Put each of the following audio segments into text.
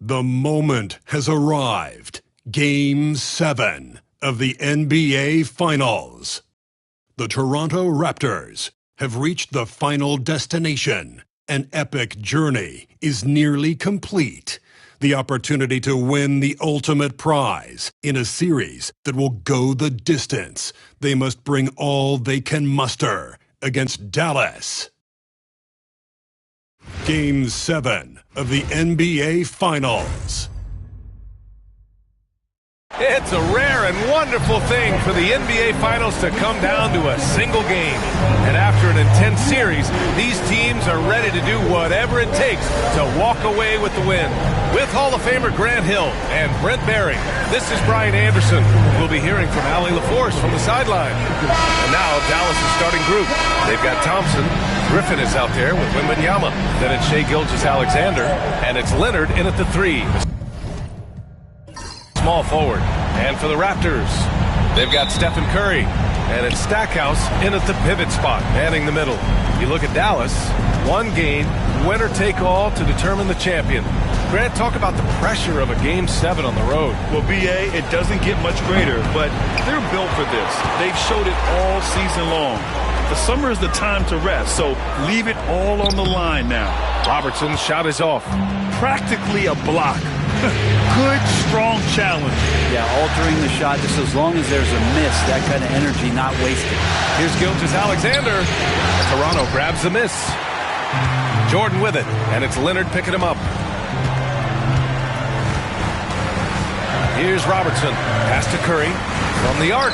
The moment has arrived. Game 7 of the NBA Finals. The Toronto Raptors have reached the final destination. An epic journey is nearly complete. The opportunity to win the ultimate prize in a series that will go the distance. They must bring all they can muster against Dallas. Game 7 of the NBA Finals. It's a rare and wonderful thing for the NBA Finals to come down to a single game. And after an intense series, these teams are ready to do whatever it takes to walk away with the win. With Hall of Famer Grant Hill and Brent Barry, this is Brian Anderson. We'll be hearing from Allie LaForce from the sideline. And now Dallas' starting group. They've got Thompson. Griffin is out there with Wembanyama. Then it's Shai Gilgeous-Alexander. And it's Leonard in at the 3. Small forward. And for the Raptors, they've got Stephen Curry. And it's Stackhouse in at the pivot spot, manning the middle. You look at Dallas, one game, winner take all to determine the champion. Grant, talk about the pressure of a Game 7 on the road. Well, B.A., it doesn't get much greater, but they're built for this. They've showed it all season long. The summer is the time to rest, so leave it all on the line now. Robertson's shot is off. Practically a block. Good, strong challenge. Yeah, altering the shot just as long as there's a miss, that kind of energy not wasted. Here's Gilgeous-Alexander. Toronto grabs the miss. Jordan with it, and it's Leonard picking him up. Here's Robertson. Pass to Curry from the arc.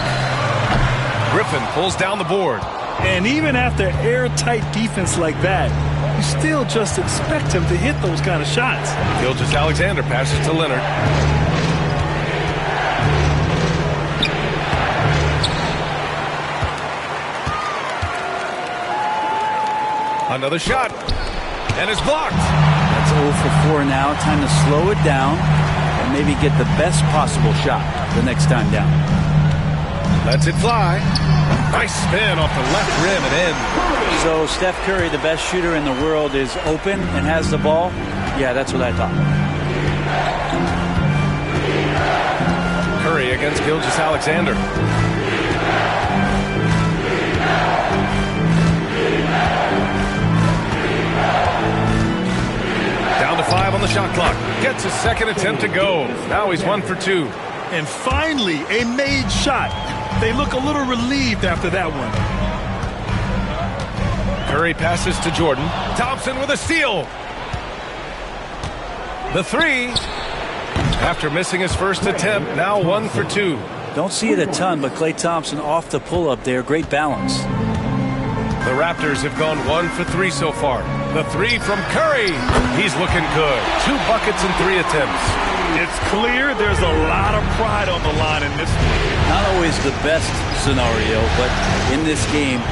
Griffin pulls down the board. And even after airtight defense like that, you still just expect him to hit those kind of shots. Gilgeous-Alexander passes to Leonard. Another shot. And it's blocked. That's 0 for 4 now. Time to slow it down and maybe get the best possible shot the next time down. Lets it fly. Nice spin off the left rim and in. So Steph Curry, the best shooter in the world, is open and has the ball? Yeah, that's what I thought. Curry against Gilgeous-Alexander. Down to 5 on the shot clock. Gets his second attempt to go. Now he's 1 for 2. And finally, a made shot. They look a little relieved after that one. Curry passes to Jordan. Thompson with a steal. The 3. After missing his first attempt, now 1 for 2. Don't see it a ton, but Klay Thompson off the pull-up there. Great balance. The Raptors have gone 1 for 3 so far. The 3 from Curry. He's looking good. 2 buckets and 3 attempts. It's clear there's a lot of pride on the line in this one. Not always the best scenario, but in this game,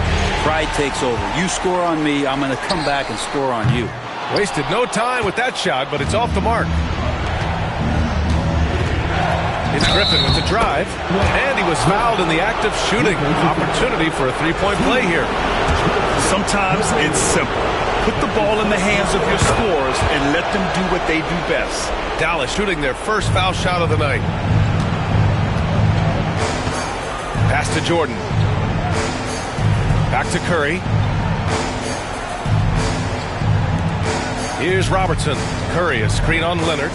pride takes over. You score on me, I'm going to come back and score on you. Wasted no time with that shot, but it's off the mark. It's Griffin with the drive, and he was fouled in the act of shooting. Opportunity for a three-point play here. Sometimes it's simple. Put the ball in the hands of your scorers and let them do what they do best. Dallas shooting their first foul shot of the night. Pass to Jordan. Back to Curry. Here's Robertson. Curry, a screen on Leonard.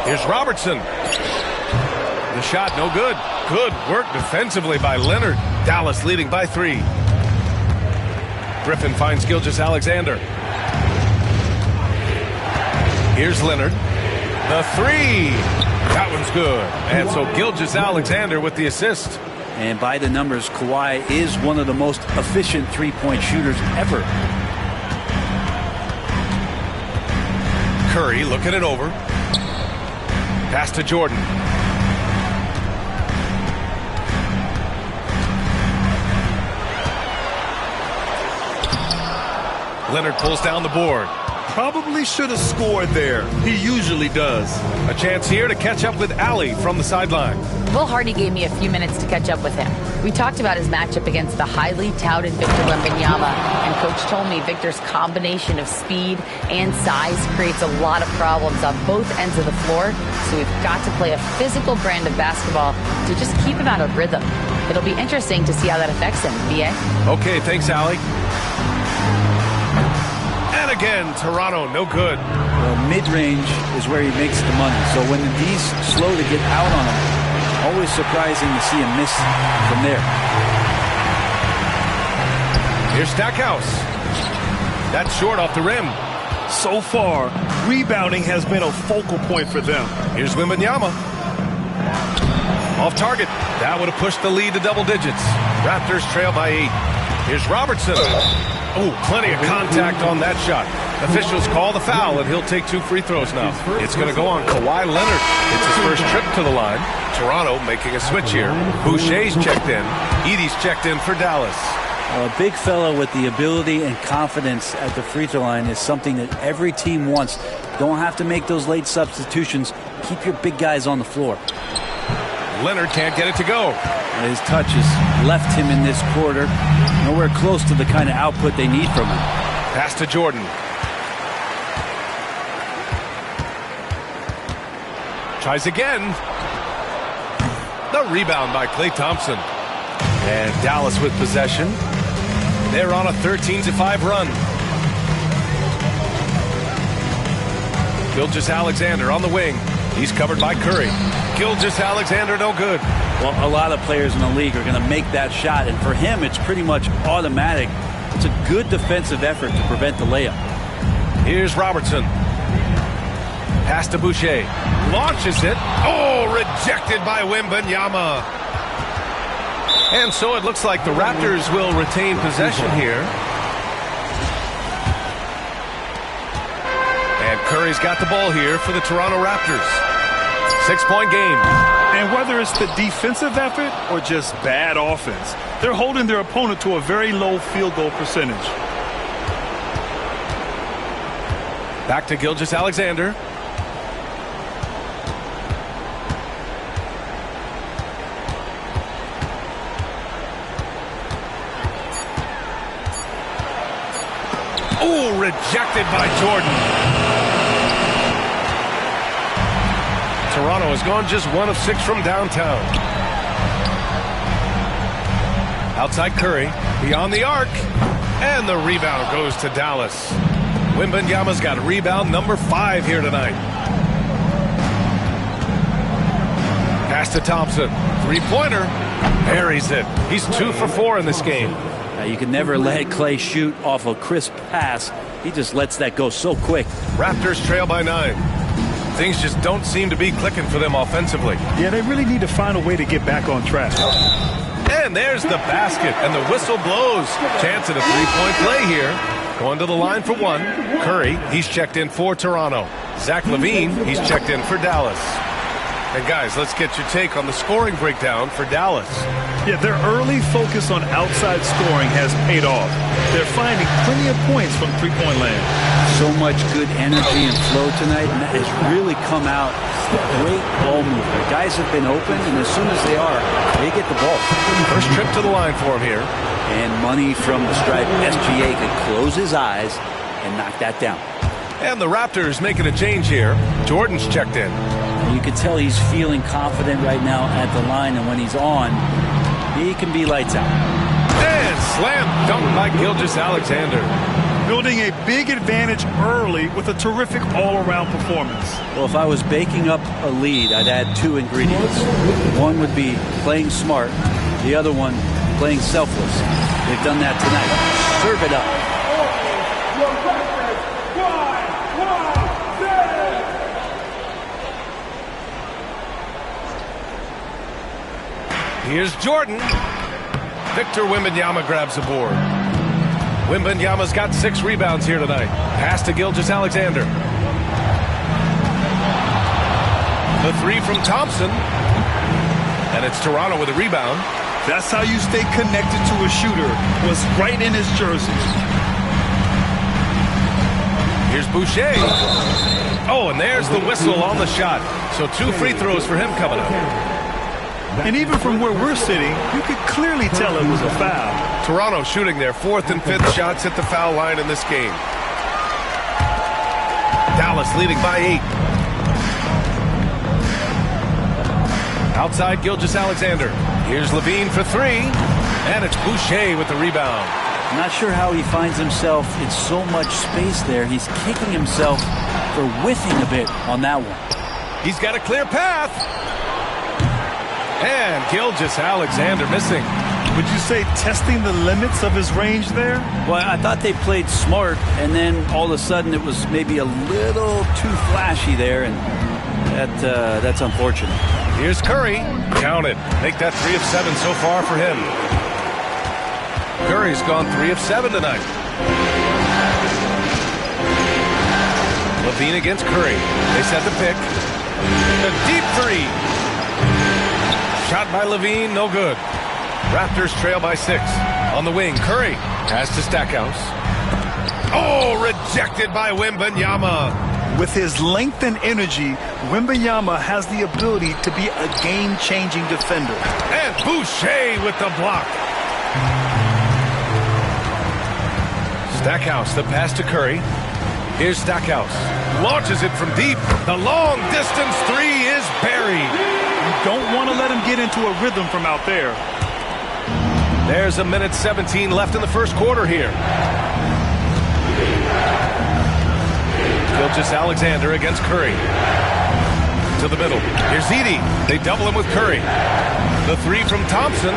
Here's Robertson. The shot no good. Good work defensively by Leonard. Dallas leading by 3. Griffin finds Gilgeous-Alexander. Here's Leonard. The 3. That one's good. And so Gilgeous-Alexander with the assist. And by the numbers, Kawhi is one of the most efficient three-point shooters ever. Curry looking it over. Pass to Jordan. Leonard pulls down the board. Probably should have scored there. He usually does. A chance here to catch up with Allie from the sideline. Will Hardy gave me a few minutes to catch up with him. We talked about his matchup against the highly touted Victor Wembanyama, and Coach told me Victor's combination of speed and size creates a lot of problems on both ends of the floor, so we've got to play a physical brand of basketball to just keep him out of rhythm. It'll be interesting to see how that affects him. B.A.? Okay, thanks, Allie. And again, Toronto, no good. Well, mid-range is where he makes the money, so when the D's slow to get out on him, always surprising to see him miss from there. Here's Stackhouse. That's short off the rim. So far, rebounding has been a focal point for them. Here's Wembanyama. Off target. That would have pushed the lead to double digits. Raptors trail by 8. Here's Robertson. Oh, plenty of contact on that shot. Officials call the foul, and he'll take 2 free throws now. It's going to go on Kawhi Leonard. It's his first trip to the line. Toronto making a switch here. Boucher's checked in. Edie's checked in for Dallas. A big fella with the ability and confidence at the free throw line is something that every team wants. Don't have to make those late substitutions. Keep your big guys on the floor. Leonard can't get it to go. His touch has left him in this quarter. Nowhere close to the kind of output they need from him. Pass to Jordan. Tries again. The rebound by Klay Thompson. And Dallas with possession. They're on a 13-5 run. Gilgeous-Alexander on the wing. He's covered by Curry. Gilgeous-Alexander no good. Well, a lot of players in the league are going to make that shot, and for him, it's pretty much automatic. It's a good defensive effort to prevent the layup. Here's Robertson. Pass to Boucher. Launches it. Oh, rejected by Wembanyama. And so it looks like the Raptors will retain possession here. And Curry's got the ball here for the Toronto Raptors. 6-point game. And whether it's the defensive effort or just bad offense, they're holding their opponent to a very low field goal percentage. Back to Gilgeous-Alexander. Oh, rejected by Jordan. Toronto has gone just 1 of 6 from downtown. Outside Curry, beyond the arc, and the rebound goes to Dallas. Wembanyama's got rebound number 5 here tonight. Pass to Thompson, 3-pointer, buries it. He's 2 for 4 in this game. You can never let Klay shoot off a crisp pass. He just lets that go so quick. Raptors trail by 9. Things just don't seem to be clicking for them offensively. Yeah, they really need to find a way to get back on track. And there's the basket, and the whistle blows. Chance at a 3-point play here. Going to the line for 1. Curry, he's checked in for Toronto. Zach LaVine, he's checked in for Dallas. And guys, let's get your take on the scoring breakdown for Dallas. Yeah, their early focus on outside scoring has paid off. They're finding plenty of points from three-point land. So much good energy and flow tonight, and that has really come out. Great ball movement. Guys have been open, and as soon as they are, they get the ball. First trip to the line for him here. And money from the stripe. SGA can close his eyes and knock that down. And the Raptors making a change here. Jordan's checked in. You can tell he's feeling confident right now at the line, and when he's on, he can be lights out. And slam dunk by Gilgeous-Alexander. Building a big advantage early with a terrific all-around performance. Well, if I was baking up a lead, I'd add 2 ingredients. One would be playing smart. The other one, playing selfless. They've done that tonight. Serve it up. Here's Jordan. Victor Wembanyama grabs the board. Wembanyama's got 6 rebounds here tonight. Pass to Gilgeous-Alexander. The 3 from Thompson. And it's Toronto with a rebound. That's how you stay connected to a shooter. Was right in his jersey. Here's Boucher. Oh, and there's the whistle on the shot. So 2 free throws for him coming up. And even from where we're sitting, you could clearly tell it was a foul. Toronto shooting their 4th and 5th shots at the foul line in this game. Dallas leading by 8. Outside Gilgeous-Alexander. Here's Levine for 3. And it's Boucher with the rebound. Not sure how he finds himself in so much space there. He's kicking himself for whiffing a bit on that one. He's got a clear path. And Gilgeous-Alexander missing. Would you say testing the limits of his range there? Well, I thought they played smart, and then all of a sudden it was maybe a little too flashy there, and that's unfortunate. Here's Curry. Count it. Make that 3 of 7 so far for him. Curry's gone 3 of 7 tonight. Levine against Curry. They set the pick. A deep 3. Shot by Levine, no good. Raptors trail by 6. On the wing, Curry pass to Stackhouse. Oh, rejected by Wembanyama. With his length and energy, Wembanyama has the ability to be a game-changing defender. And Boucher with the block. Stackhouse, the pass to Curry. Here's Stackhouse. Launches it from deep. The long-distance 3 is buried. You don't want to let him get into a rhythm from out there. There's a minute 17 left in the first quarter here. Gilgeous-Alexander against Curry. To the middle. Here's Edey. They double him with Curry. The 3 from Thompson.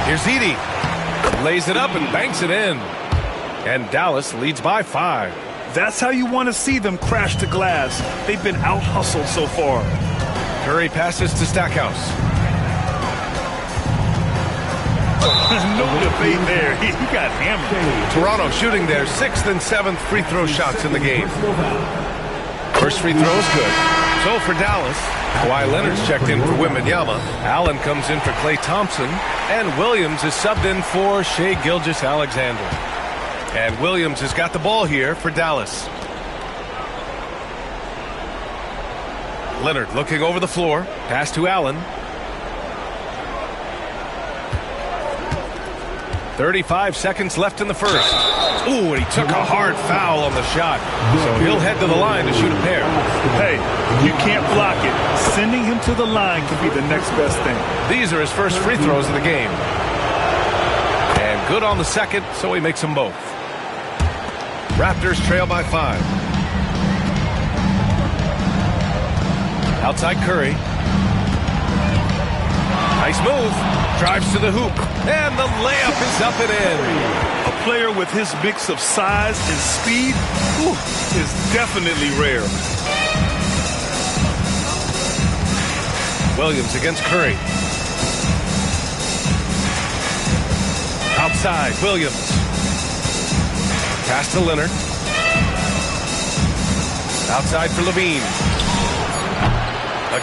Here's Edey. Lays it up and banks it in. And Dallas leads by 5. That's how you want to see them crash the glass. They've been out-hustled so far. Curry passes to Stackhouse. No debate there. He got hammered. Toronto shooting their 6th and 7th free throw shots in the game. First free throw is good. So for Dallas, Kawhi Leonard's checked in for Wembanyama. Allen comes in for Klay Thompson. And Williams is subbed in for Shai Gilgeous-Alexander. And Williams has got the ball here for Dallas. Leonard looking over the floor. Pass to Allen. 35 seconds left in the first. Ooh, and he took a hard foul on the shot. So he'll head to the line to shoot a pair. Hey, you can't block it. Sending him to the line could be the next best thing. These are his first free throws of the game. And good on the second, so he makes them both. Raptors trail by 5. Outside Curry. Nice move. Drives to the hoop. And the layup is up and in. A player with his mix of size and speed is definitely rare. Williams against Curry. Outside, Williams. Pass to Leonard. Outside for Levine.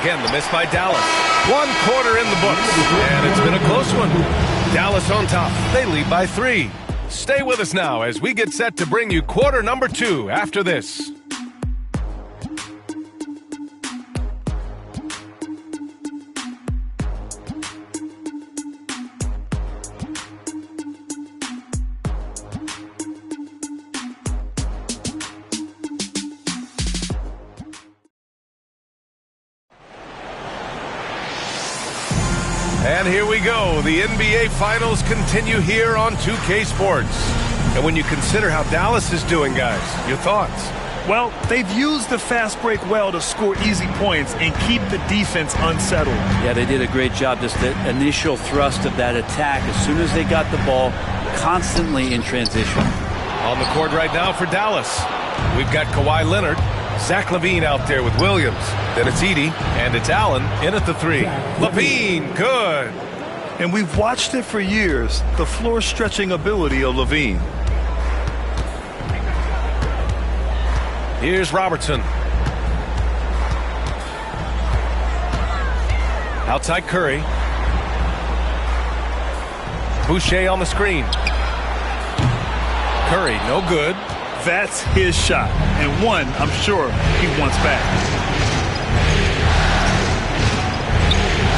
Again, the miss by Dallas. 1 quarter in the books, and it's been a close one. Dallas on top. They lead by 3. Stay with us now as we get set to bring you quarter number 2 after this. And here we go. The NBA Finals continue here on 2K Sports. And when you consider how Dallas is doing, guys, your thoughts? Well, they've used the fast break well to score easy points and keep the defense unsettled. Yeah, they did a great job. Just the initial thrust of that attack, as soon as they got the ball, constantly in transition. On the court right now for Dallas, we've got Kawhi Leonard. Zach LaVine out there with Williams. Then it's Edey, and it's Allen in at the 3. LaVine, good. And we've watched it for years, the floor-stretching ability of LaVine. Here's Robertson. Outside Curry. Boucher on the screen. Curry, no good. That's his shot, and one I'm sure he wants back.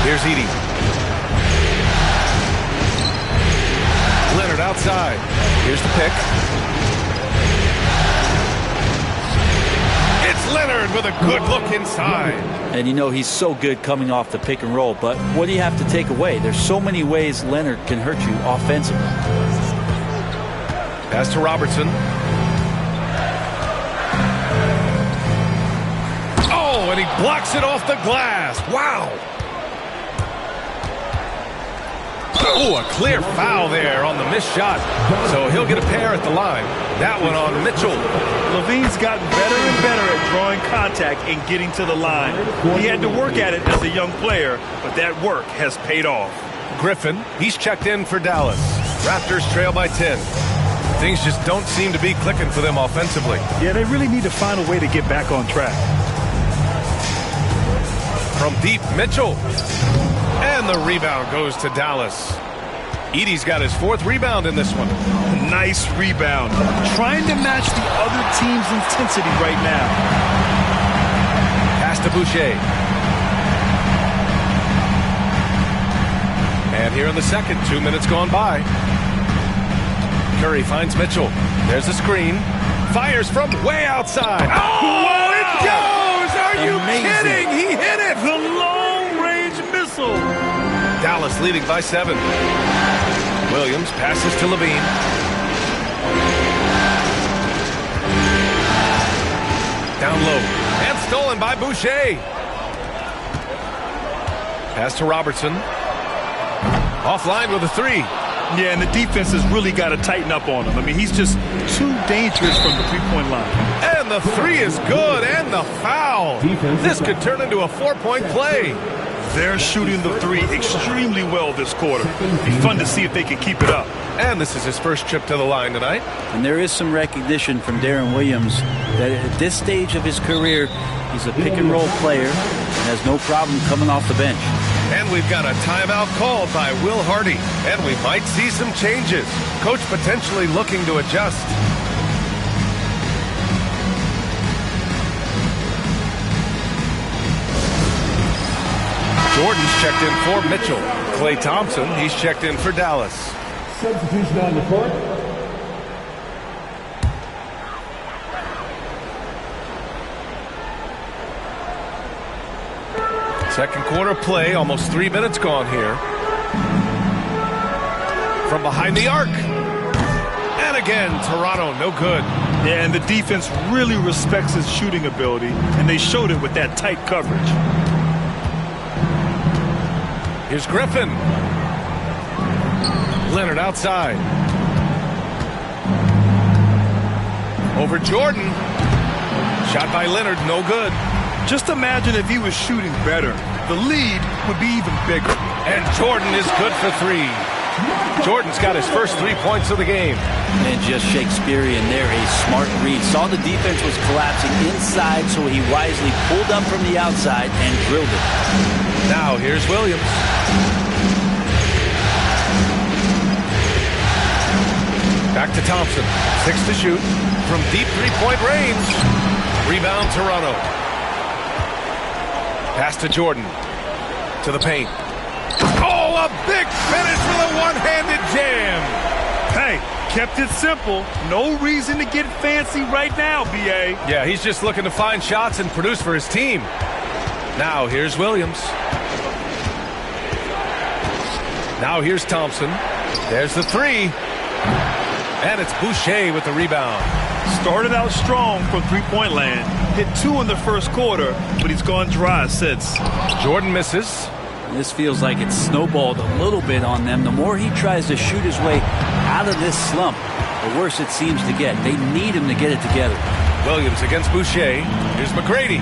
Here's Edey. Leonard outside. Here's the pick. It's Leonard with a good look inside. And you know he's so good coming off the pick and roll, but what do you have to take away? There's so many ways Leonard can hurt you offensively. Pass to Robertson. Oh, and he blocks it off the glass. Wow. Oh, a clear foul there on the missed shot. So he'll get a pair at the line. That one on Mitchell. Levine's gotten better and better at drawing contact and getting to the line. He had to work at it as a young player, but that work has paid off. Griffin, he's checked in for Dallas. Raptors trail by 10. Things just don't seem to be clicking for them offensively. Yeah, they really need to find a way to get back on track. From deep, Mitchell. And the rebound goes to Dallas. Edey's got his 4th rebound in this one. Nice rebound. Trying to match the other team's intensity right now. Pass to Boucher. And here in the second, 2 minutes gone by. Curry finds Mitchell. There's a screen. Fires from way outside. Oh, it goes! Are you kidding? He hit it! The long-range missile. Dallas leading by 7. Williams passes to Levine. Down low. And stolen by Boucher. Pass to Robertson. Offline with a 3. Yeah, and the defense has really got to tighten up on him. I mean, he's just too dangerous from the three-point line. And the 3 is good, and the foul. This could turn into a 4-point play. They're shooting the 3 extremely well this quarter. It'll be fun to see if they can keep it up. And this is his first trip to the line tonight. And there is some recognition from Darren Williams that at this stage of his career, he's a pick-and-roll player and has no problem coming off the bench. And we've got a timeout called by Will Hardy. And we might see some changes. Coach potentially looking to adjust. Jordan's checked in for Mitchell. Klay Thompson, he's checked in for Dallas. Substitution on the court. Second quarter play, almost 3 minutes gone here. From behind the arc. And again, Toronto, no good. Yeah, and the defense really respects his shooting ability, and they showed it with that tight coverage. Here's Griffin. Leonard outside. Over Jordan. Shot by Leonard, no good. Just imagine if he was shooting better. The lead would be even bigger. And Jordan is good for 3. Jordan's got his first 3 points of the game. And just Shakespearean there, a smart read. Saw the defense was collapsing inside, so he wisely pulled up from the outside and drilled it. Now here's Williams. Back to Thompson. 6 to shoot. From deep 3-point range. Rebound Toronto. Pass to Jordan. To the paint. Oh, a big finish with a one-handed jam. Hey, kept it simple. No reason to get fancy right now, B.A. Yeah, he's just looking to find shots and produce for his team. Now here's Williams. Now here's Thompson. There's the 3. And it's Boucher with the rebound. Started out strong from three-point land. Hit 2 in the first quarter, but he's gone dry since. Jordan misses. This feels like it's snowballed a little bit on them. The more he tries to shoot his way out of this slump, the worse it seems to get. They need him to get it together. Williams against Boucher. Here's McGrady.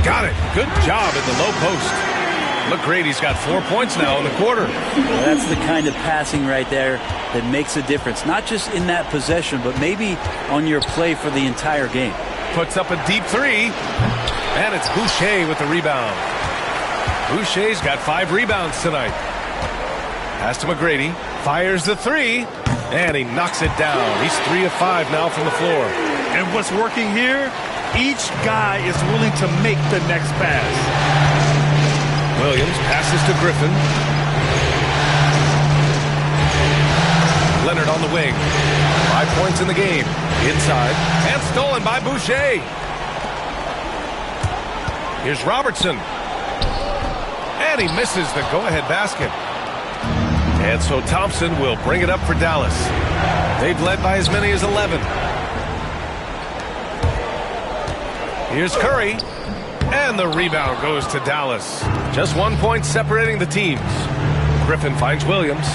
Got it. Good job in the low post. McGrady's got 4 points now in the quarter. Well, that's the kind of passing right there that makes a difference. Not just in that possession, but maybe on your play for the entire game. Puts up a deep 3. And it's Boucher with the rebound. Boucher's got 5 rebounds tonight. Pass to McGrady. Fires the 3. And he knocks it down. He's 3 of 5 now from the floor. And what's working here? Each guy is willing to make the next pass. Williams passes to Griffin. Leonard on the wing. 5 points in the game. Inside. And stolen by Boucher. Here's Robertson. And he misses the go-ahead basket. And so Thompson will bring it up for Dallas. They've led by as many as 11. Here's Curry. And the rebound goes to Dallas. Just 1 point separating the teams. Griffin finds Williams.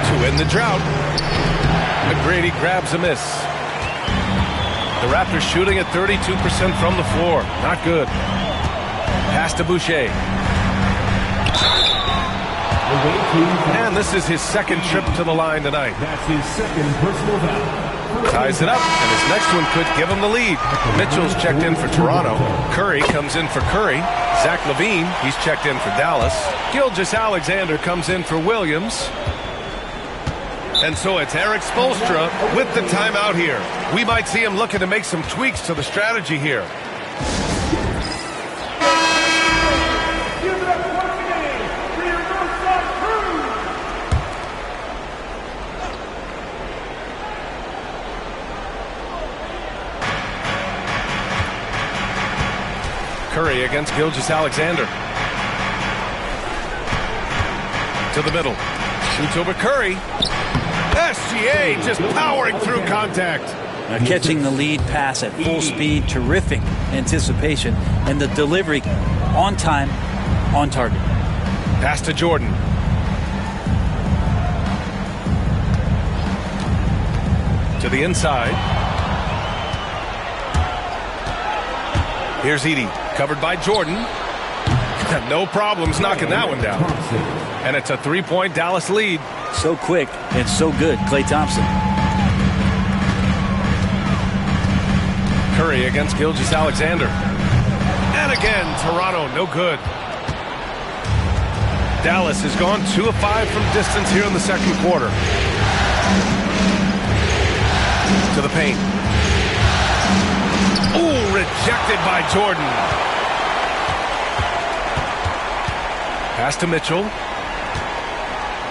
To end the drought. McGrady grabs a miss. The Raptors shooting at 32% from the floor. Not good. Pass to Boucher. And this is his second trip to the line tonight. That's his second personal foul. Ties it up, and his next one could give him the lead. Mitchell's checked in for Toronto. Curry comes in for Curry. Zach LaVine, he's checked in for Dallas. Gilgeous-Alexander comes in for Williams. And so it's Eric Spoelstra with the timeout here. We might see him looking to make some tweaks to the strategy here. Curry against Gilgeous-Alexander. To the middle. Shoots over Curry. SGA just powering through contact. Now catching the lead pass at full speed. Terrific anticipation. And the delivery on time, on target. Pass to Jordan. To the inside. Here's Edey. Covered by Jordan. No problems knocking that one down. And it's a 3-point Dallas lead. So quick and so good, Klay Thompson. Curry against Gilgeous-Alexander. And again, Toronto, no good. Dallas has gone 2 of 5 from distance here in the second quarter. To the paint. Ooh, rejected by Jordan. Pass to Mitchell.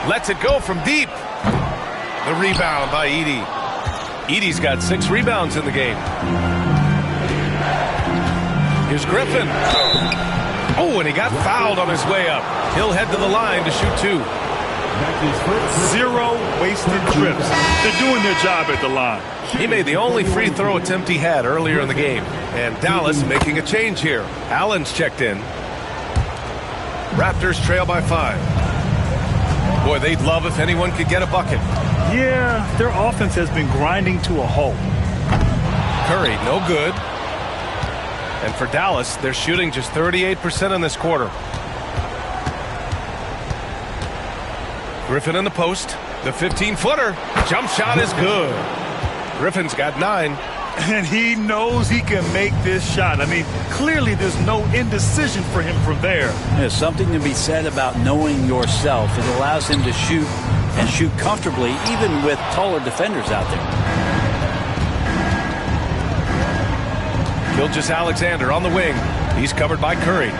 Lets it go from deep. The rebound by Edey. Edey's got 6 rebounds in the game. Here's Griffin. Oh, and he got fouled on his way up. He'll head to the line to shoot 2. 0 wasted trips. They're doing their job at the line. He made the only free throw attempt he had earlier in the game. And Dallas making a change here. Allen's checked in. Raptors trail by 5. Boy, they'd love if anyone could get a bucket. Yeah, their offense has been grinding to a halt. Curry, no good. And for Dallas, they're shooting just 38% in this quarter. Griffin in the post. The 15-footer. Jump shot is good. Griffin's got 9. And he knows he can make this shot. I mean, clearly there's no indecision for him from there. There's something to be said about knowing yourself. It allows him to shoot and shoot comfortably, even with taller defenders out there. Gilgeous-Alexander on the wing. He's covered by Curry.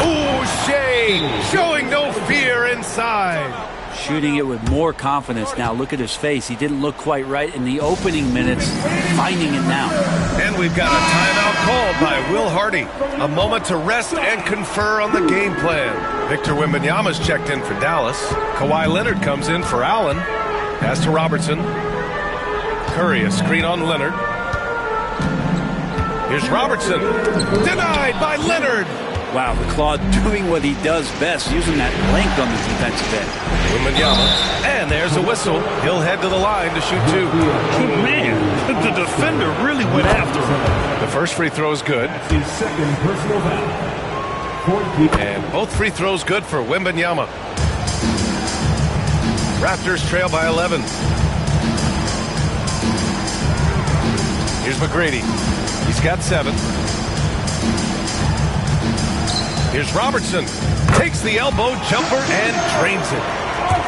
Ooh, Shea showing no fear inside. Shooting it with more confidence now. Look at his face. He didn't look quite right in the opening minutes. Finding it now. And we've got a timeout called by Will Hardy. A moment to rest and confer on the game plan. Victor Wembanyama's checked in for Dallas. Kawhi Leonard comes in for Allen. Pass to Robertson. Curry, a screen on Leonard. Here's Robertson. Denied by Leonard. Wow, the Claw doing what he does best, using that length on the defensive end. Wembanyama. And there's a whistle. He'll head to the line to shoot 2. Man, the defender really went after him. The first free throw is good. That's his second personal foul. And both free throws good for Wembanyama. Raptors trail by 11. Here's McGrady. He's got 7. Here's Robertson. Takes the elbow jumper and drains it.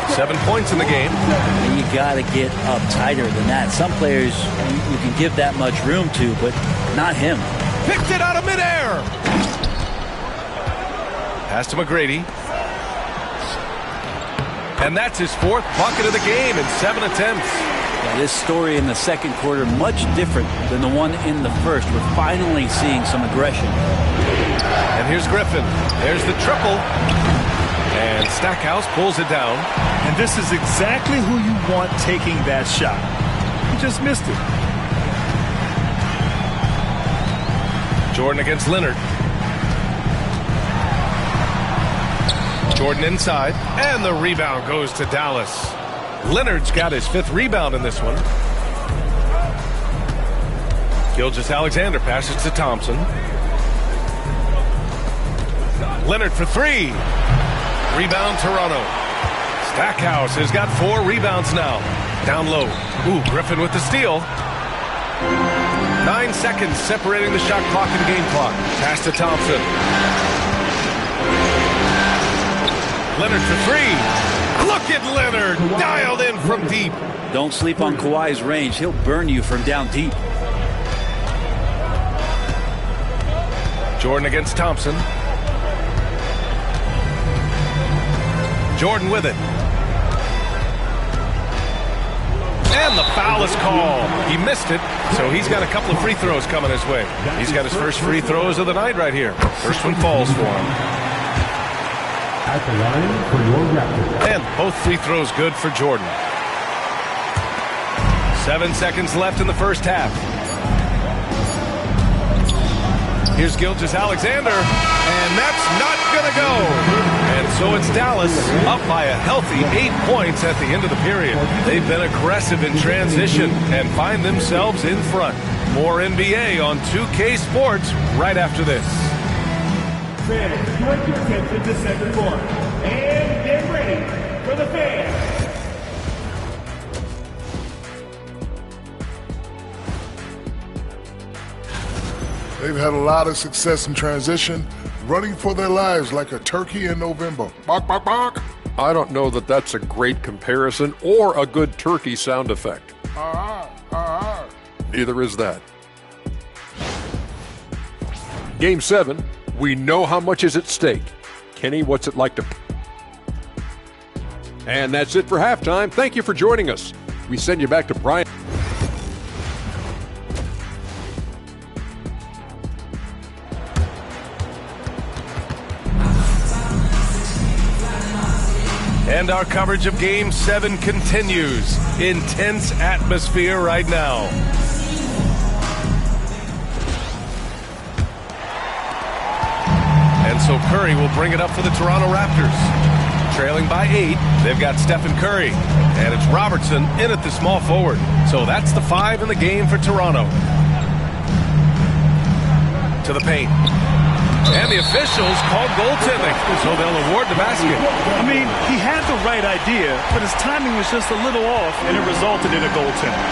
7 points in the game. And you got to get up tighter than that. Some players you can give that much room to, but not him. Picked it out of midair. Pass to McGrady. And that's his 4th bucket of the game in 7 attempts. Yeah, this story in the second quarter much different than the one in the first. We're finally seeing some aggression. And here's Griffin. There's the triple. And Stackhouse pulls it down. And this is exactly who you want taking that shot. He just missed it. Jordan against Leonard. Jordan inside. And the rebound goes to Dallas. Leonard's got his 5th rebound in this one. Gilgeous-Alexander passes to Thompson. Leonard for 3. Rebound Toronto. Stackhouse has got 4 rebounds now. Down low. Ooh, Griffin with the steal. 9 seconds separating the shot clock and game clock. Pass to Thompson. Leonard for 3. Look at Leonard. Dialed in from deep. Don't sleep on Kawhi's range. He'll burn you from down deep. Jordan against Thompson. Jordan with it. And the foul is called. He missed it, so he's got a couple of free throws coming his way. He's got his first free throws of the night right here. First one falls for him. At the line for your Raptors. And both free throws good for Jordan. 7 seconds left in the first half. Here's Gilgeous-Alexander, and that's not going to go. And so it's Dallas up by a healthy 8 points at the end of the period. They've been aggressive in transition and find themselves in front. More NBA on 2K Sports right after this. Fans, direct your attention to second court. And get ready for the fans. They've had a lot of success in transition, running for their lives like a turkey in November. Bark, bark, bark. I don't know that that's a great comparison or a good turkey sound effect. Neither is that. Game 7, we know how much is at stake. Kenny, what's it like to... And that's it for halftime. Thank you for joining us. We send you back to Brian. And our coverage of Game 7 continues. Intense atmosphere right now. And so Curry will bring it up for the Toronto Raptors. Trailing by 8, they've got Stephen Curry. And it's Robertson in at the small forward. So that's the 5 in the game for Toronto. To the paint. And the officials called goaltending, so they'll award the basket. I mean, he had the right idea, but his timing was just a little off, and it resulted in a goaltender.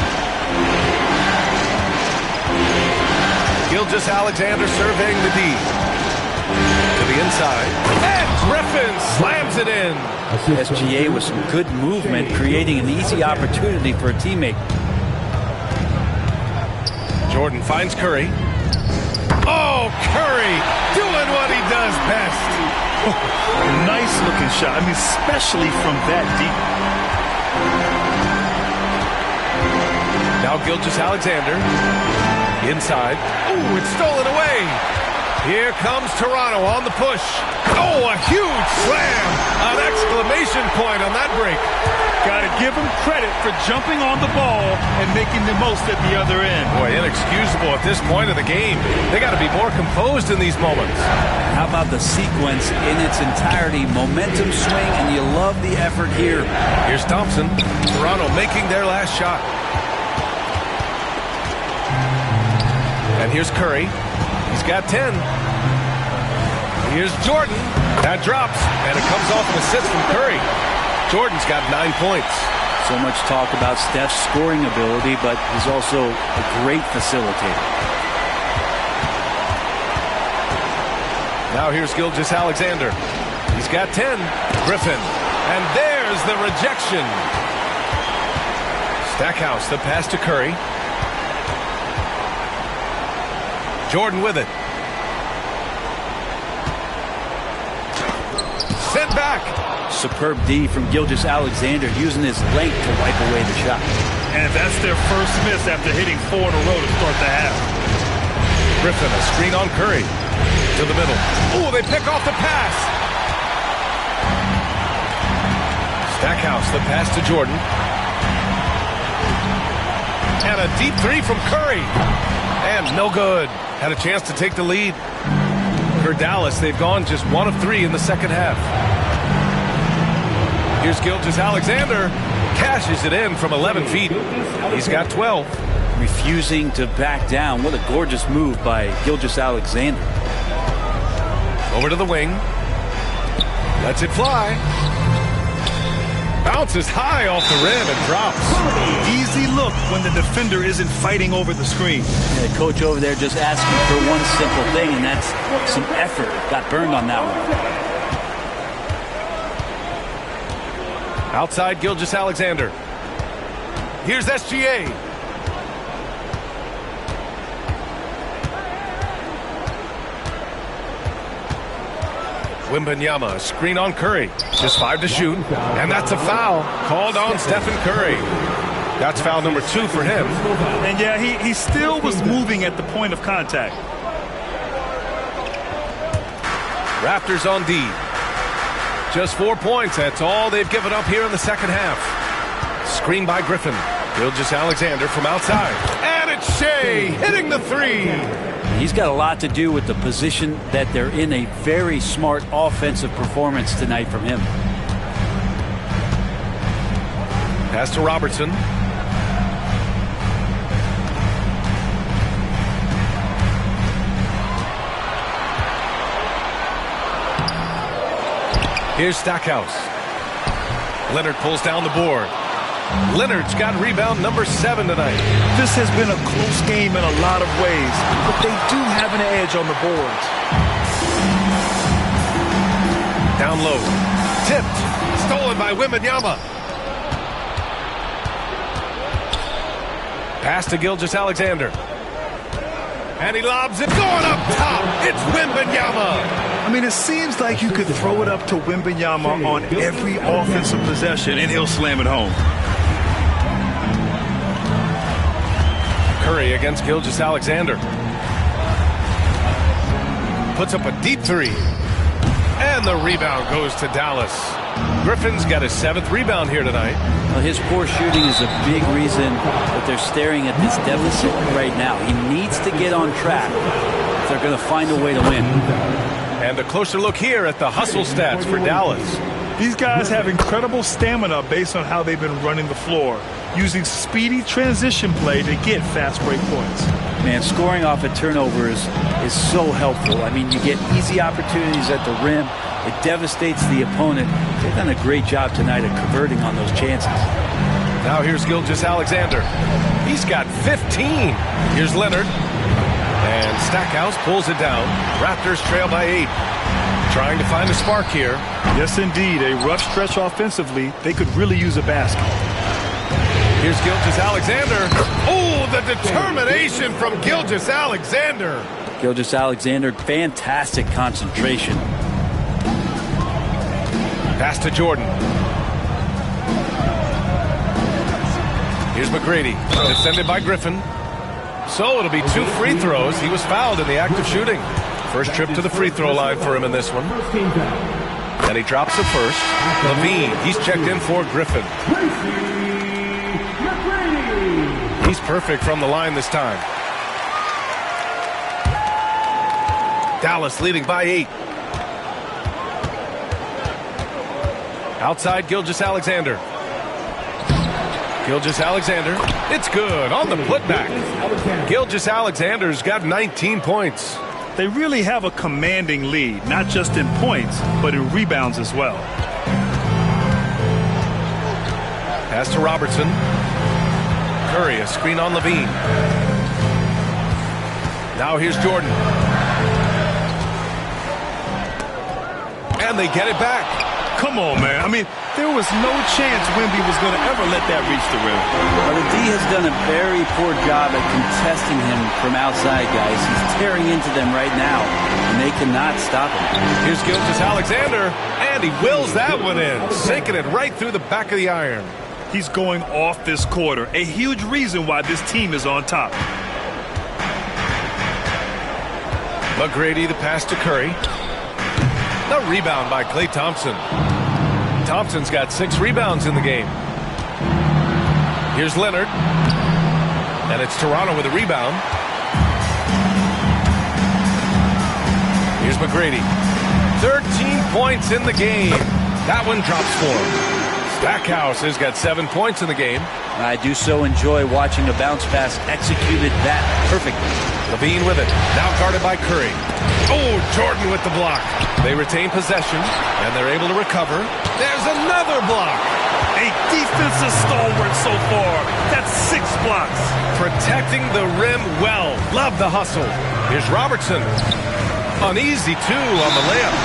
Gilgeous-Alexander surveying the D. To the inside. And Griffin slams it in. SGA with some good movement, creating an easy opportunity for a teammate. Jordan finds Curry. Oh, Curry doing what he does best. Nice looking shot. I mean, especially from that deep. Now Gilgeous-Alexander. Inside. Oh, it's stolen away. Here comes Toronto on the push. Oh, a huge slam. An exclamation point on that break. Got to give him credit for jumping on the ball and making the most at the other end. Boy, inexcusable at this point of the game. They got to be more composed in these moments. How about the sequence in its entirety? Momentum swing, and you love the effort here. Here's Thompson. Toronto making their last shot. And here's Curry. He's got 10. Here's Jordan. That drops, and it comes off an assist from Curry. Jordan's got 9 points. So much talk about Steph's scoring ability, but he's also a great facilitator. Now here's Gilgeous-Alexander. He's got 10. Griffin. And there's There's the rejection. Stackhouse, the pass to Curry. Jordan with it. Sent back. Superb D from Gilgeous-Alexander, using his length to wipe away the shot. And that's their first miss after hitting 4 in a row to start the half. Griffin, a screen on Curry. To the middle. Oh, they pick off the pass. Stackhouse, the pass to Jordan. And a deep three from Curry. And no good. Had a chance to take the lead. For Dallas, they've gone just 1 of 3 in the second half. Here's Gilgeous-Alexander. Cashes it in from 11 feet. He's got 12. Refusing to back down. What a gorgeous move by Gilgeous-Alexander. Over to the wing. Lets it fly. Bounces high off the rim and drops. Easy look when the defender isn't fighting over the screen. The coach over there just asking for one simple thing, and that's some effort. Got burned on that one. Outside Gilgeous-Alexander. Here's SGA. Wembanyama, screen on Curry. Just 5 to shoot. And that's a foul called on Stephen Curry. That's foul number 2 for him. And yeah, he still was moving at the point of contact. Raptors on D. Just 4 points. That's all they've given up here in the second half. Screen by Griffin. Gilgeous-Alexander from outside. And it's Shea hitting the 3. He's got a lot to do with the position that they're in. A very smart offensive performance tonight from him. Pass to Robertson. Here's Stackhouse. Leonard pulls down the board. Leonard's got rebound number 7 tonight. This has been a close game in a lot of ways, but they do have an edge on the boards. Down low. Tipped. Stolen by Wembanyama. Pass to Gilgeous-Alexander. And he lobs it. Going up top. It's Wembanyama. I mean, it seems like you could throw it up to Wembanyama on every offensive possession, and he'll slam it home. Curry against Gilgeous-Alexander. Puts up a deep 3. And the rebound goes to Dallas. Griffin's got his 7th rebound here tonight. Well, his poor shooting is a big reason that they're staring at this deficit right now. He needs to get on track if they're going to find a way to win. And a closer look here at the hustle stats for Dallas. These guys have incredible stamina based on how they've been running the floor, using speedy transition play to get fast break points. Man, scoring off of turnovers is so helpful. I mean, you get easy opportunities at the rim. It devastates the opponent. They've done a great job tonight at converting on those chances. Now here's Gilgeous-Alexander. He's got 15. Here's Leonard. And Stackhouse pulls it down. Raptors trail by 8. Trying to find a spark here. Yes, indeed. A rough stretch offensively. They could really use a basket. Here's Gilgeous-Alexander. Oh, the determination from Gilgeous-Alexander. Gilgeous-Alexander, fantastic concentration. Pass to Jordan. Here's McGrady. Defended by Griffin. So it'll be 2 free throws. He was fouled in the act of shooting. First trip to the free throw line for him in this one. And he drops the first. Levine, he's checked in for Griffin. He's perfect from the line this time. Dallas leading by 8. Outside Gilgeous-Alexander. Gilgeous-Alexander. It's good on the putback. Gilgeous-Alexander's got 19 points. They really have a commanding lead, not just in points, but in rebounds as well. Pass to Robertson. Curry, a screen on Levine. Now here's Jordan. And they get it back. Come on, man. I mean, there was no chance Wemby was going to ever let that reach the rim. Well, the D has done a very poor job at contesting him from outside, guys. He's tearing into them right now, and they cannot stop him. Here's Gilgeous-Alexander, and he wills that one in, sinking it right through the back of the iron. He's going off this quarter, a huge reason why this team is on top. McGrady, the pass to Curry. The rebound by Klay Thompson. Thompson's got 6 rebounds in the game. Here's Leonard. And it's Toronto with a rebound. Here's McGrady. 13 points in the game. That one drops for him. Stackhouse has got 7 points in the game. I do so enjoy watching a bounce pass executed that perfectly. Levine with it. Now guarded by Curry. Oh, Jordan with the block. They retain possession, and they're able to recover. There's another block. A defensive stalwart so far. That's 6 blocks. Protecting the rim well. Love the hustle. Here's Robertson. Uneasy, too, on the layup.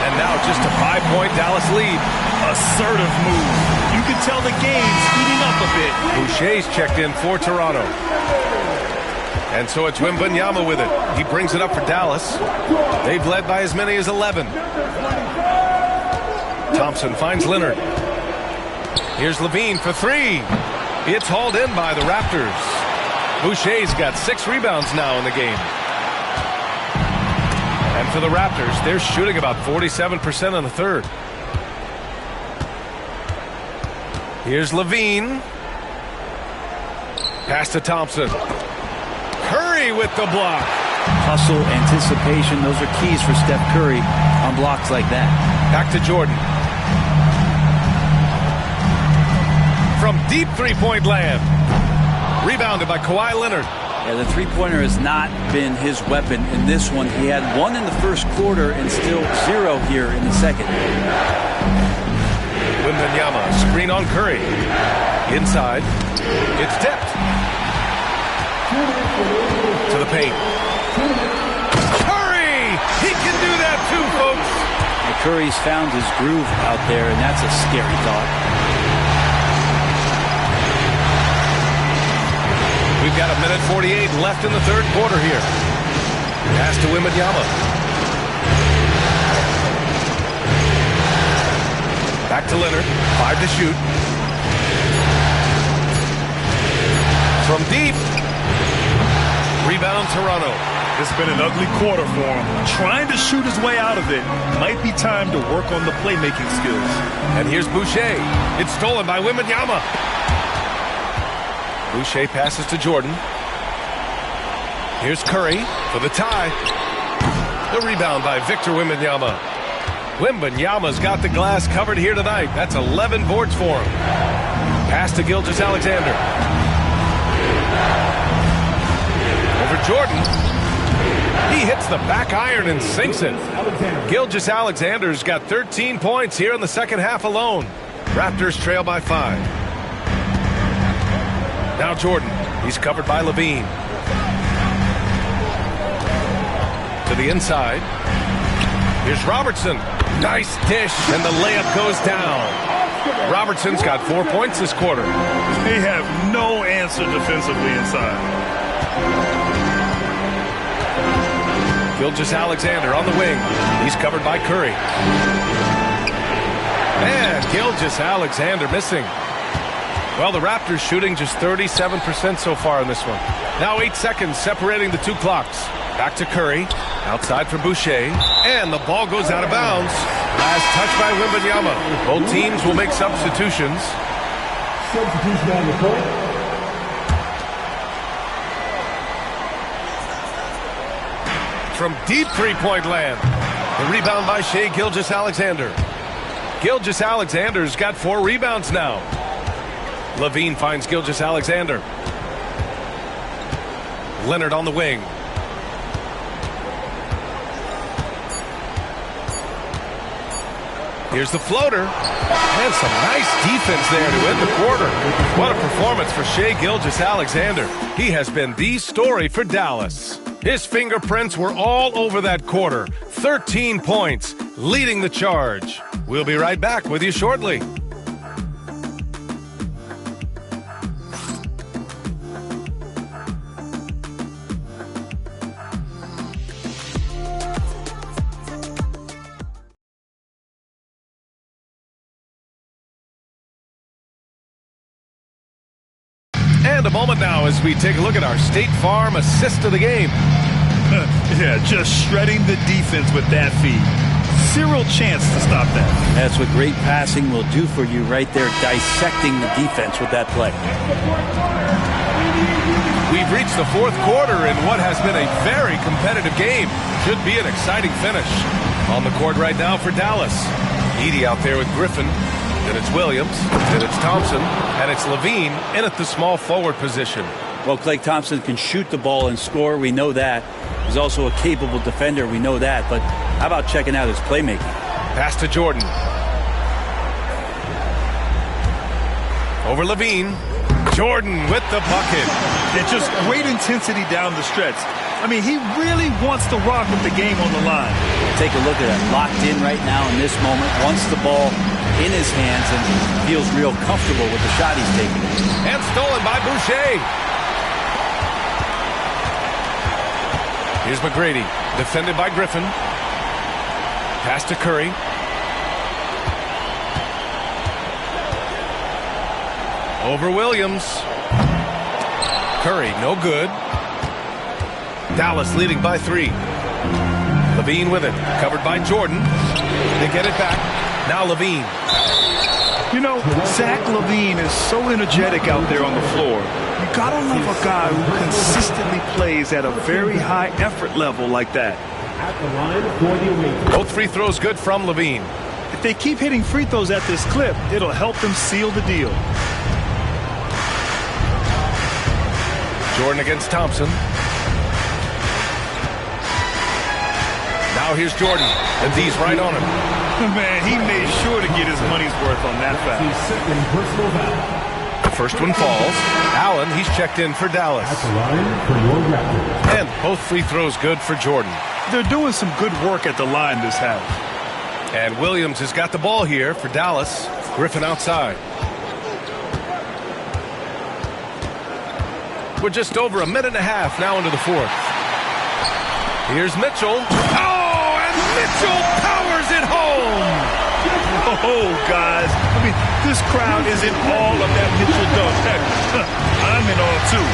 And now just a 5-point Dallas lead. Assertive move. You can tell the game's heating up a bit. Boucher's checked in for Toronto. And so it's Wembanyama with it. He brings it up for Dallas. They've led by as many as 11. Thompson finds Leonard. Here's Levine for 3. It's hauled in by the Raptors. Boucher's got 6 rebounds now in the game. And for the Raptors, they're shooting about 47% in the third. Here's Levine. Pass to Thompson. Curry with the block. Hustle, anticipation, those are keys for Steph Curry on blocks like that. Back to Jordan. From deep three-point land. Rebounded by Kawhi Leonard. Yeah, the three-pointer has not been his weapon in this one. He had 1 in the first quarter and still 0 here in the second. Wembanyama, screen on Curry. Inside. It's tipped. To the paint. Curry! He can do that too, folks. And Curry's found his groove out there, and that's a scary thought. We've got 1:48 left in the third quarter here. Pass to Wembanyama. Back to Leonard. 5 to shoot. From deep. Rebound Toronto. It's been an ugly quarter for him. Trying to shoot his way out of it. Might be time to work on the playmaking skills. And here's Boucher. It's stolen by Wembanyama. Boucher passes to Jordan. Here's Curry for the tie. The rebound by Victor Wembanyama. Wembanyama's got the glass covered here tonight. That's 11 boards for him. Pass to Gilgeous-Alexander. Over Jordan. He hits the back iron and sinks it. Gilgeous-Alexander's got 13 points here in the second half alone. Raptors trail by 5. Now Jordan. He's covered by Levine. To the inside. Here's Robertson. Nice dish, and the layup goes down. Robertson's got 4 points this quarter. They have no answer defensively inside. Gilgeous-Alexander on the wing. He's covered by Curry. And Gilgeous-Alexander missing. Well, the Raptors shooting just 37% so far in this one. Now 8 seconds separating the 2 clocks. Back to Curry. Outside for Boucher. And the ball goes out of bounds. Last touch by Wembanyama. Both teams will make substitutions. Substitution on the court. From deep three-point land. The rebound by Shai Gilgeous-Alexander. Gilgeous-Alexander's got 4 rebounds now. Levine finds Gilgeous-Alexander. Leonard on the wing. Here's the floater. And some nice defense there to end the quarter. What a performance for Shai Gilgeous-Alexander. He has been the story for Dallas. His fingerprints were all over that quarter. 13 points, leading the charge. We'll be right back with you shortly. And a moment now as we take a look at our State Farm assist of the game. Yeah, just shredding the defense with that feed. Zero chance to stop that. That's what great passing will do for you right there, dissecting the defense with that play. We've reached the fourth quarter in what has been a very competitive game. Should be an exciting finish. On the court right now for Dallas. Edey out there with Griffin. Then it's Williams, then it's Thompson, and it's Levine in at the small forward position. Well, Klay Thompson can shoot the ball and score. We know that. He's also a capable defender. We know that. But how about checking out his playmaking? Pass to Jordan. Over Levine. Jordan with the bucket. And just great intensity down the stretch. I mean, he really wants to rock with the game on the line. Take a look at it. Locked in right now in this moment. Wants the ball in his hands and feels real comfortable with the shot he's taking. And stolen by Boucher. Here's McGrady, defended by Griffin. Pass to Curry. Over Williams. Curry, no good. Dallas leading by 3. Levine with it, covered by Jordan. They get it back. Now Levine. You know, Zach LaVine is so energetic out there on the floor. You gotta love a guy who consistently plays at a very high effort level like that. At the line for the away. Both free throws good from Levine. If they keep hitting free throws at this clip, it'll help them seal the deal. Jordan against Thompson. Now here's Jordan, and D's right on him. Man, he made sure to get his money's worth on that foul. Second personal foul. The first one falls. Allen, he's checked in for Dallas. At the line for your Raptors. And both free throws good for Jordan. They're doing some good work at the line this half. And Williams has got the ball here for Dallas. Griffin outside. We're just over a minute and a half now into the fourth. Here's Mitchell. Oh, and Mitchell powers it home. Oh, guys. I mean, this crowd is in all of that Mitchell dunk. Heck, I'm in all, too.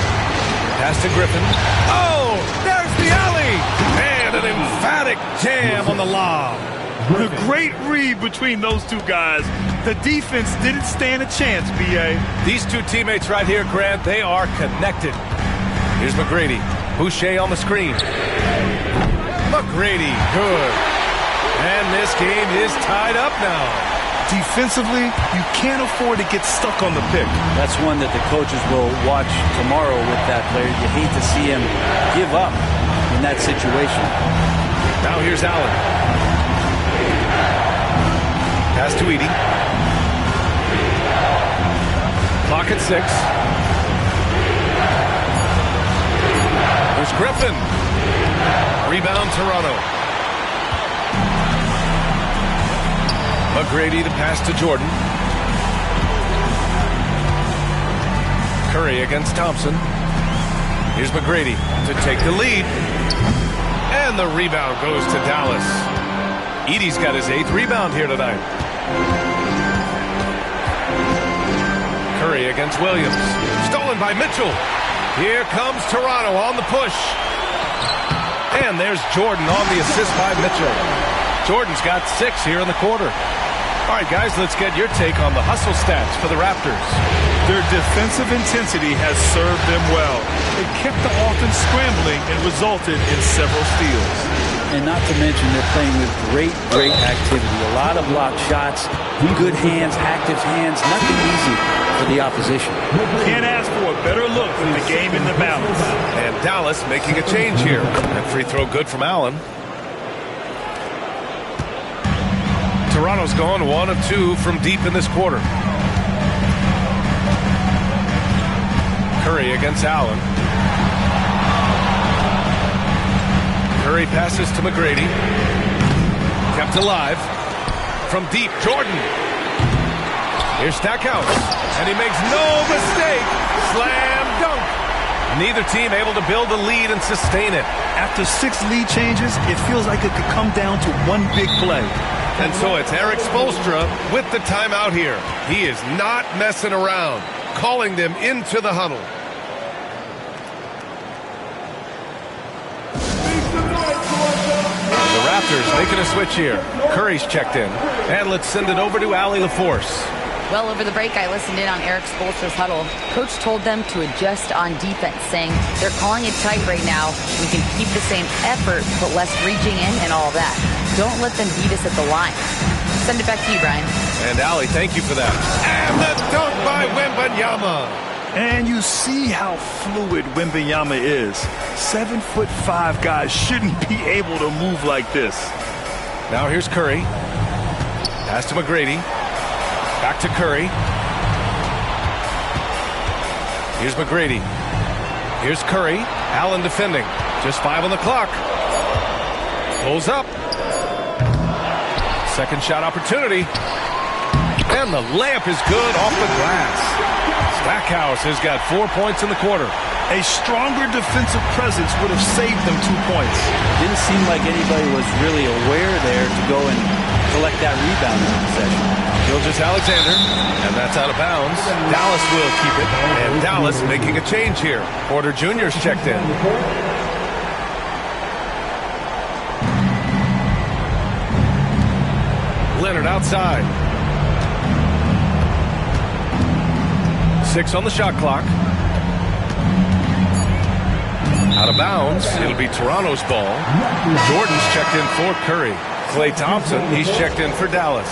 Pass to Griffin. Oh, there's the alley. And an emphatic jam on the lob. A great read between those two guys. The defense didn't stand a chance, B.A. These two teammates right here, Grant, they are connected. Here's McGrady. Boucher on the screen. McGrady, good. And this game is tied up now. Defensively, you can't afford to get stuck on the pick. That's one that the coaches will watch tomorrow with that player. You hate to see him give up in that situation. Now here's Allen. Pass to Edey. Clock at 6. There's Griffin. Rebound Toronto. McGrady to pass to Jordan. Curry against Thompson. Here's McGrady to take the lead. And the rebound goes to Dallas. Edey's got his 8th rebound here tonight. Curry against Williams. Stolen by Mitchell. Here comes Toronto on the push. And there's Jordan on the assist by Mitchell. Jordan's got 6 here in the quarter. All right, guys, let's get your take on the hustle stats for the Raptors. Their defensive intensity has served them well. It kept the offense scrambling and resulted in several steals. And not to mention they're playing with great activity. A lot of block shots, good hands, active hands. Nothing easy for the opposition. Can't ask for a better look with the game in the balance. And Dallas making a change here. And free throw good from Allen. Toronto's gone 1 of 2 from deep in this quarter. Curry against Allen. Curry passes to McGrady. Kept alive. from deep. Jordan. Here's Stackhouse. And he makes no mistake. Slam dunk. Neither team able to build a lead and sustain it. After 6 lead changes, it feels like it could come down to one big play. And so it's Eric Spoelstra with the timeout here. He is not messing around, calling them into the huddle. The Raptors making a switch here. Curry's checked in. And let's send it over to Allie LaForce. Well, over the break, I listened in on Eric Spoelstra's huddle. Coach told them to adjust on defense, saying they're calling it tight right now. We can keep the same effort, but less reaching in and all that. Don't let them beat us at the line. Send it back to you, Brian. And Allie, thank you for that. And the dunk by Wembanyama. And you see how fluid Wembanyama is. 7'5" guys shouldn't be able to move like this. Now here's Curry. Pass to McGrady. Back to Curry. Here's McGrady. Here's Curry. Allen defending. Just 5 on the clock. Pulls up. Second shot opportunity. And the layup is good off the glass. Stackhouse has got 4 points in the quarter. A stronger defensive presence would have saved them 2 points. Didn't seem like anybody was really aware there to go and collect that rebound in the possession. Gilgeous-Alexander, and that's out of bounds. Dallas will keep it, and Dallas making a change here. Porter Jr.'s checked in. Leonard outside. 6 on the shot clock. Out of bounds. It'll be Toronto's ball. Jordan's checked in for Curry. Klay Thompson, he's checked in for Dallas.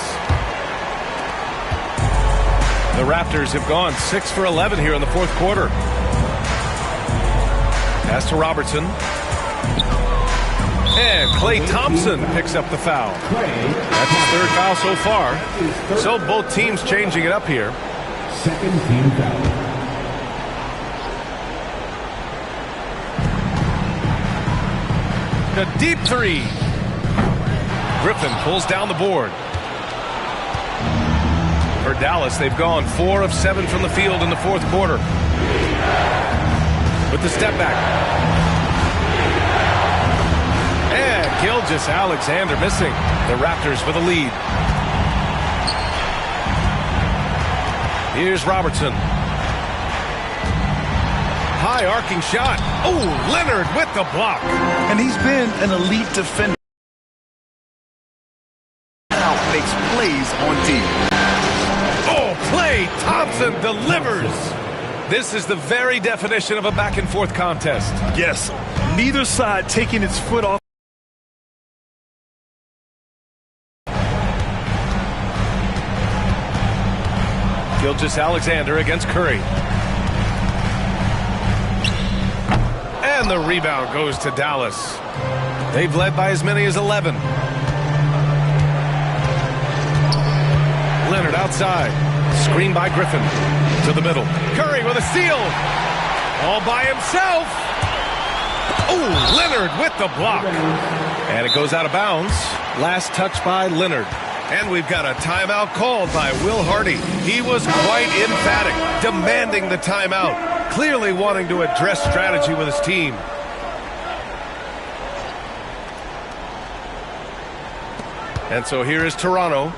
The Raptors have gone 6 for 11 here in the fourth quarter. Pass to Robertson. And Klay Thompson picks up the foul. That's his 3rd foul so far. So both teams changing it up here. Second team foul. The deep 3. Griffin pulls down the board. For Dallas, they've gone 4 of 7 from the field in the fourth quarter. With the step back. And Gilgeous-Alexander missing. The Raptors with a lead. Here's Robertson. High arcing shot. Oh, Leonard with the block. And he's been an elite defender. Now makes plays on D. Oh, Klay Thompson delivers. This is the very definition of a back-and-forth contest. Yes, neither side taking its foot off. Gilgeous-Alexander against Curry. And the rebound goes to Dallas. They've led by as many as 11. Leonard outside. Screen by Griffin. To the middle. Curry with a steal. All by himself. Oh, Leonard with the block. And it goes out of bounds. Last touch by Leonard. And we've got a timeout called by Will Hardy. He was quite emphatic, demanding the timeout, clearly wanting to address strategy with his team. And so here is Toronto.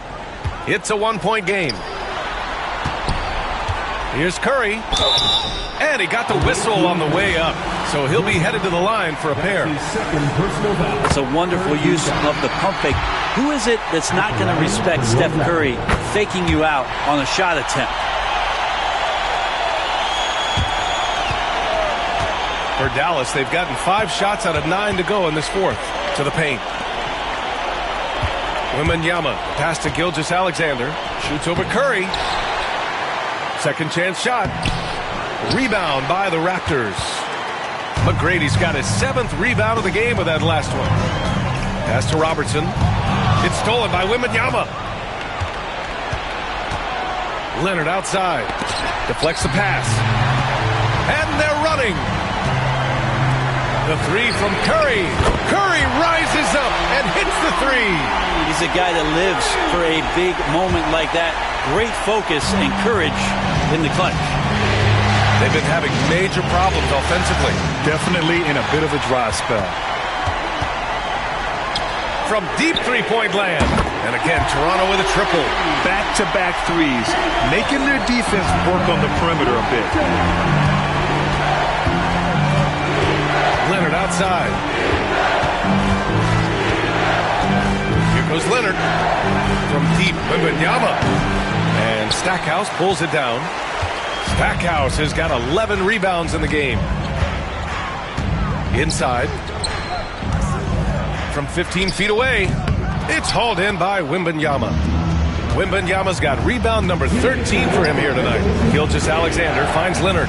It's a 1-point game. Here's Curry. And he got the whistle on the way up. So he'll be headed to the line for a pair. It's a wonderful use of the pump fake. Who is it that's not going to respect Steph Curry faking you out on a shot attempt? For Dallas, they've gotten 5 shots out of 9 to go in this fourth. To the paint. Wembanyama, pass to Gilgeous-Alexander. Shoots over Curry. Second chance shot. Rebound by the Raptors. McGrady's got his 7th rebound of the game with that last one. Pass to Robertson. It's stolen by Wembanyama. Leonard outside. Deflects the pass. And they're running. The three from Curry. Curry rises up and hits the three. He's a guy that lives for a big moment like that. Great focus and courage in the clutch. They've been having major problems offensively. Definitely in a bit of a dry spell. From deep three-point land. And again, Toronto with a triple. Back-to-back threes, making their defense work on the perimeter a bit. Leonard outside. Here goes Leonard. From deep, Wembanyama. And Stackhouse pulls it down. Stackhouse has got 11 rebounds in the game. Inside. From 15 feet away, it's hauled in by Wembanyama. Wembanyama's got rebound number 13 for him here tonight. Gilgeous-Alexander finds Leonard.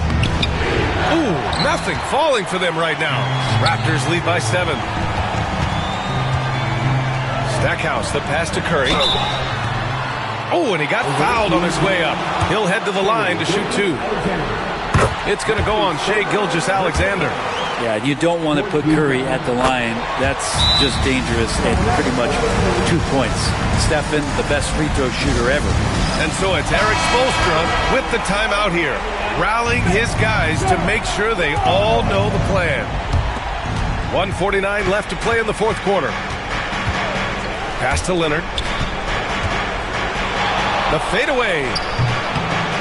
Ooh, nothing falling for them right now. Raptors lead by 7. Stackhouse, the pass to Curry. Oh, and he got fouled on his way up. He'll head to the line to shoot 2. It's going to go on Shai Gilgeous-Alexander. Yeah, you don't want to put Curry at the line. That's just dangerous and pretty much 2 points. Stephen, the best free throw shooter ever. And so it's Eric Spoelstra with the timeout here, rallying his guys to make sure they all know the plan. 1:49 left to play in the fourth quarter. Pass to Leonard. The fadeaway.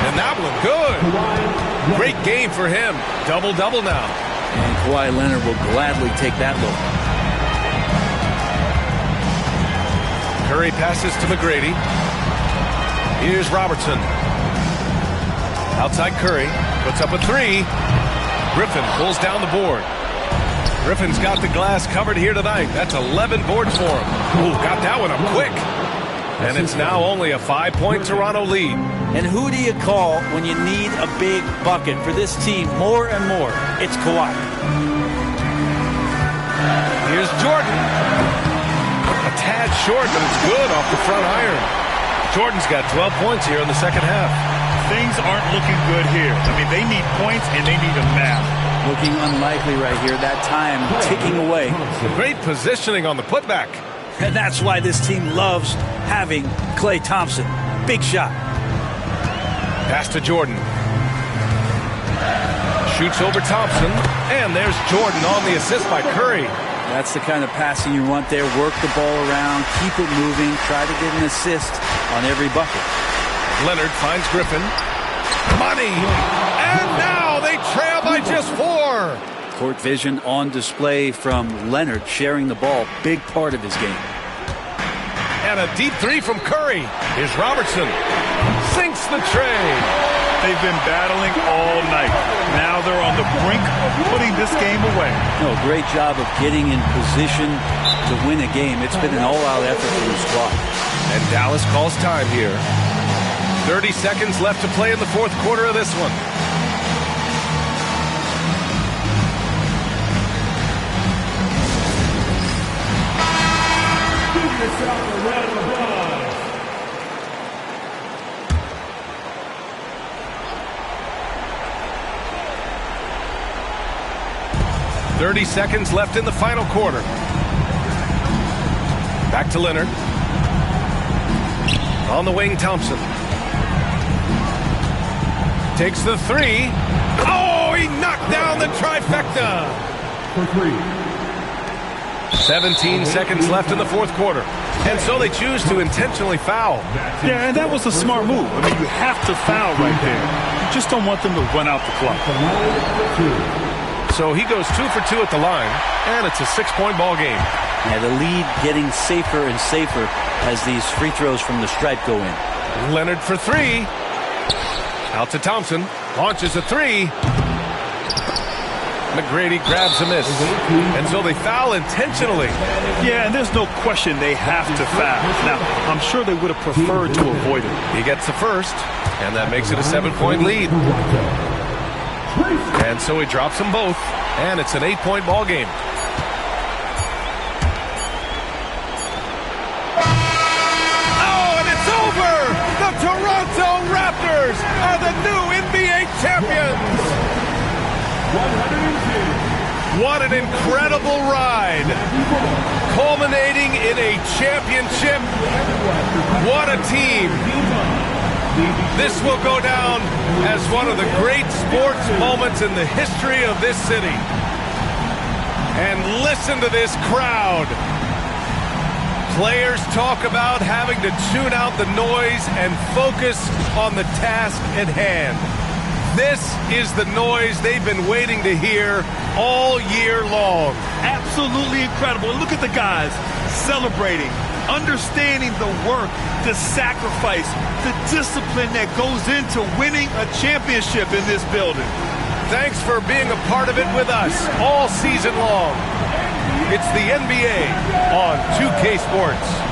And that one good. Great game for him. Double-double now. And Kawhi Leonard will gladly take that look. Curry passes to McGrady. Here's Robertson. Outside Curry. Puts up a 3. Griffin pulls down the board. Griffin's got the glass covered here tonight. That's 11 boards for him. Ooh, got that one up quick. And it's now only a 5-point Toronto lead. And who do you call when you need a big bucket for this team more and more? It's Kawhi. Here's Jordan. A tad short, but it's good off the front iron. Jordan's got 12 points here in the second half. Things aren't looking good here. I mean, they need points and they need them now. Looking unlikely right here. That time ticking away. Great positioning on the putback. And that's why this team loves having Klay Thompson. Big shot. Pass to Jordan. Shoots over Thompson. And there's Jordan on the assist by Curry. That's the kind of passing you want there. Work the ball around. Keep it moving. Try to get an assist on every bucket. Leonard finds Griffin. Money. And now they trail by just 4. Court vision on display from Leonard, sharing the ball. Big part of his game. And a deep 3 from Curry. Here's Robertson. Sinks the tray. They've been battling all night. Now they're on the brink of putting this game away. No, great job of getting in position to win a game. It's been an all-out effort for the squad. And Dallas calls time here. 30 seconds left to play in the fourth quarter of this one. Give yourself a round of applause. .30 seconds left in the final quarter. Back to Leonard. On the wing, Thompson. Takes the 3. Oh, he knocked down the trifecta. For 3. 17 seconds left in the fourth quarter. And so they choose to intentionally foul. Yeah, and that was a smart move. I mean, you have to foul right there. You just don't want them to run out the clock. So he goes 2 for 2 at the line, and it's a 6-point ball game. Yeah, the lead getting safer and safer as these free throws from the stripe go in. Leonard for 3. Out to Thompson. Launches a 3. McGrady grabs a miss. And so they foul intentionally. Yeah, and there's no question they have to foul. Now, I'm sure they would have preferred to avoid it. He gets the first, and that makes it a 7-point lead. And so he drops them both, and it's an 8-point ball game. Oh, and it's over! The Toronto Raptors are the new NBA champions! 102. What an incredible ride, culminating in a championship. What a team. This will go down as one of the great sports moments in the history of this city. And listen to this crowd. Players talk about having to tune out the noise and focus on the task at hand. This is the noise they've been waiting to hear all year long. Absolutely incredible. Look at the guys celebrating, understanding the work, the sacrifice, the discipline that goes into winning a championship in this building. Thanks for being a part of it with us all season long. It's the NBA on 2K Sports.